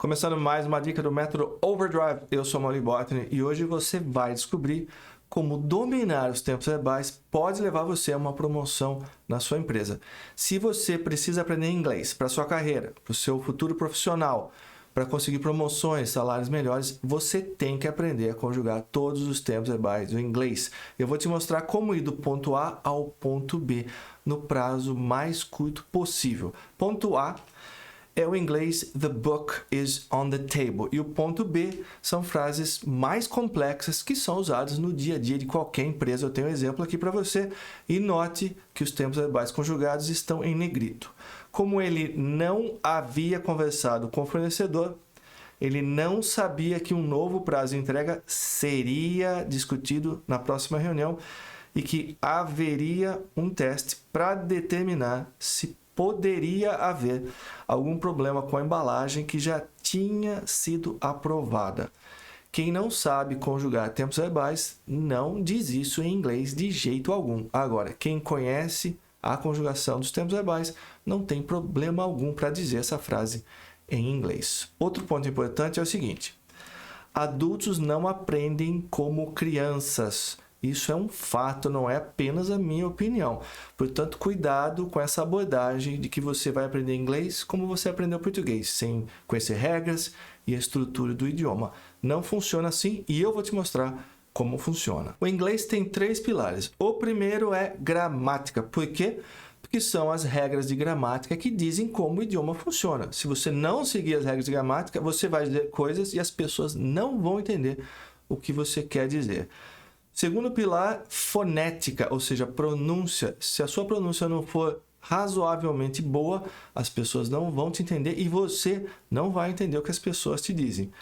Começando mais uma dica do método Overdrive, eu sou Mauri Botany e hoje você vai descobrir como dominar os tempos verbais pode levar você a uma promoção na sua empresa. Se você precisa aprender inglês para sua carreira, para o seu futuro profissional, para conseguir promoções, salários melhores, você tem que aprender a conjugar todos os tempos verbais do inglês. Eu vou te mostrar como ir do ponto A ao ponto B no prazo mais curto possível. Ponto A é o inglês "the book is on the table" e o ponto B são frases mais complexas que são usadas no dia a dia de qualquer empresa. Eu tenho um exemplo aqui para você e note que os tempos verbais conjugados estão em negrito. Como ele não havia conversado com o fornecedor, ele não sabia que um novo prazo de entrega seria discutido na próxima reunião e que haveria um teste para determinar se poderia haver algum problema com a embalagem que já tinha sido aprovada. Quem não sabe conjugar tempos verbais não diz isso em inglês de jeito algum. Agora, quem conhece a conjugação dos tempos verbais não tem problema algum para dizer essa frase em inglês. Outro ponto importante é o seguinte: adultos não aprendem como crianças. Isso é um fato, não é apenas a minha opinião. Portanto, cuidado com essa abordagem de que você vai aprender inglês como você aprendeu português, sem conhecer regras e a estrutura do idioma. Não funciona assim e eu vou te mostrar como funciona. O inglês tem 3 pilares. O primeiro é gramática. Por quê? Porque são as regras de gramática que dizem como o idioma funciona. Se você não seguir as regras de gramática, você vai dizer coisas e as pessoas não vão entender o que você quer dizer. Segundo pilar, fonética, ou seja, pronúncia. Se a sua pronúncia não for razoavelmente boa, as pessoas não vão te entender e você não vai entender o que as pessoas te dizem.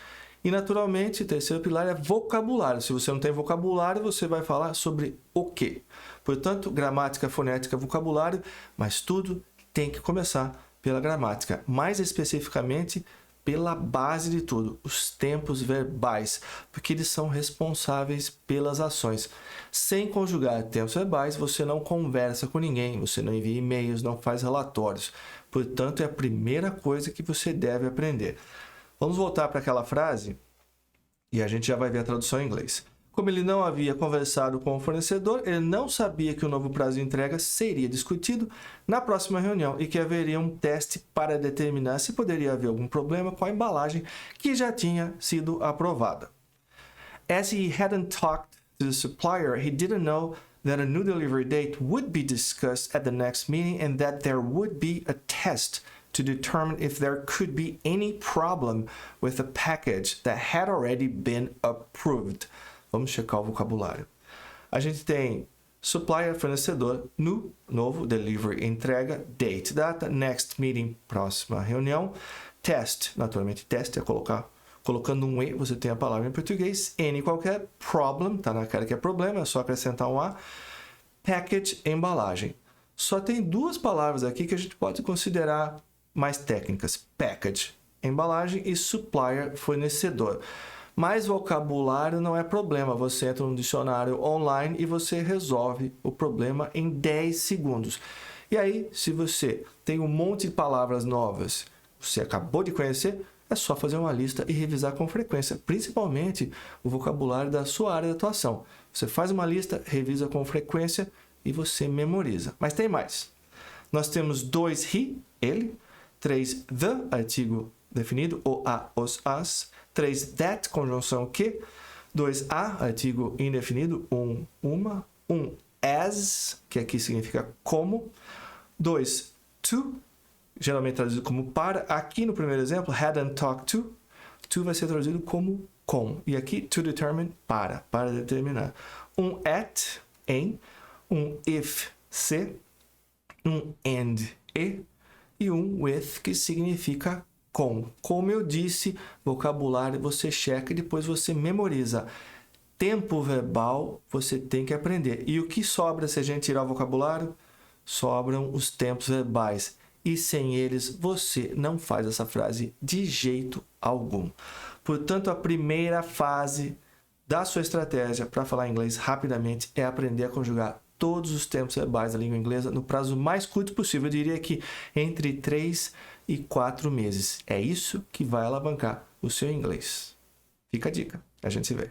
E, naturalmente, o terceiro pilar é vocabulário. Se você não tem vocabulário, você vai falar sobre o quê? Portanto, gramática, fonética, vocabulário, mas tudo tem que começar pela gramática. Mais especificamente, pela base de tudo, os tempos verbais, porque eles são responsáveis pelas ações. Sem conjugar tempos verbais, você não conversa com ninguém, você não envia e-mails, não faz relatórios. Portanto, é a primeira coisa que você deve aprender. Vamos voltar para aquela frase e a gente já vai ver a tradução em inglês. Como ele não havia conversado com o fornecedor, ele não sabia que o novo prazo de entrega seria discutido na próxima reunião e que haveria um teste para determinar se poderia haver algum problema com a embalagem que já tinha sido aprovada. As he hadn't talked to the supplier, he didn't know that a new delivery date would be discussed at the next meeting and that there would be a test to determine if there could be any problem with the package that had already been approved. Vamos checar o vocabulário. A gente tem supplier, fornecedor, new, novo, delivery, entrega, date, data, next meeting, próxima reunião, test, naturalmente teste é colocando um E, você tem a palavra em português, any qualquer, problem, tá na cara que é problema, é só acrescentar um A, package, embalagem. Só tem 2 palavras aqui que a gente pode considerar mais técnicas, package, embalagem e supplier, fornecedor. Mas vocabulário não é problema, você entra no dicionário online e você resolve o problema em 10 segundos. E aí, se você tem um monte de palavras novas, você acabou de conhecer, é só fazer uma lista e revisar com frequência, principalmente o vocabulário da sua área de atuação. Você faz uma lista, revisa com frequência e você memoriza. Mas tem mais. Nós temos 2 he, ele, 3 the, artigo definido, o, a, os, as, 3 that, conjunção que, 2 a, artigo indefinido, uma, 1 as, que aqui significa como, 2 to, geralmente traduzido como para, aqui no primeiro exemplo, hadn't talked to vai ser traduzido como com, e aqui to determine, para determinar, 1 at, em, 1 if, se, 1 and, e 1 with, que significa com. Como eu disse, vocabulário você checa e depois você memoriza. Tempo verbal você tem que aprender. E o que sobra se a gente tirar o vocabulário? Sobram os tempos verbais. E sem eles você não faz essa frase de jeito algum. Portanto, a primeira fase da sua estratégia para falar inglês rapidamente é aprender a conjugar todos os tempos verbais da língua inglesa no prazo mais curto possível. Eu diria que entre 3 e 4 meses. É isso que vai alavancar o seu inglês. Fica a dica. A gente se vê.